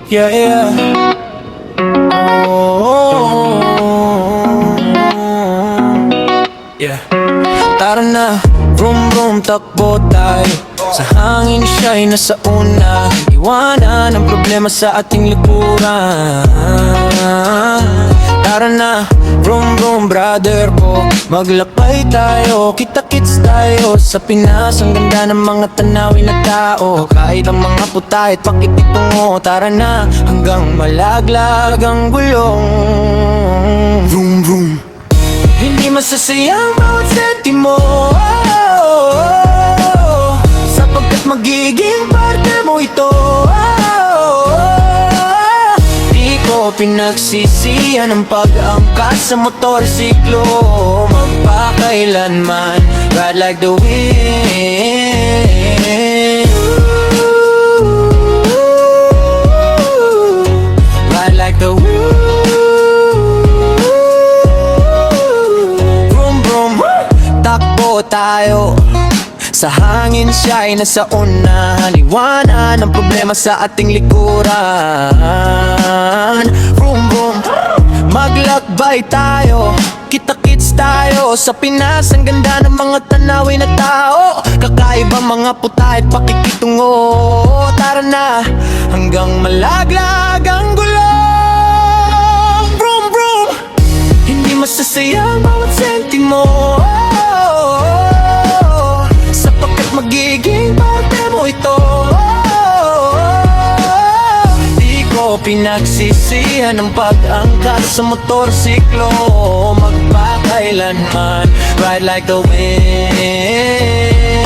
Yeah, yeah. Oh, yeah. Tara na, vroom vroom, takbo tayo. Sa hangin siya'y nasa una. Iwanan ang problema sa ating likuran. Tara na, vroom vroom, brother ko. Maglakbay tayo, kita-kits tayo. Sa Pinas, ang ganda ng mga tanawin na tao. Kahit ang mga putahit, pakikitungo. Tara na, hanggang malaglag ang gulong. Vroom vroom. Hindi masasayang bawat sentimo, sapagkat magiging parte mo ito. Di ko pinagsisihan ang pag-angkas sa motorsiklo. Magpakailanman, ride like the wind. Ride like the wind. Takbo tayo, sa hangin siya'y nasa unahan. Iwanan ang problema sa ating likuran. Vroom vroom, maglakbay tayo, kita-kits tayo. Sa Pinas, ang ganda ng mga tanawin na tao. Kakaiba mga putahit, pakikitungo. Tara na, hanggang malaglag ang gulong. Vroom vroom, hindi masasayang bawat sentimo, sapagkat magiging parte mo ito. Di ko pinagsisihan ang pag-angkas sa motorsiklo. Magpakailanman, ride like the wind.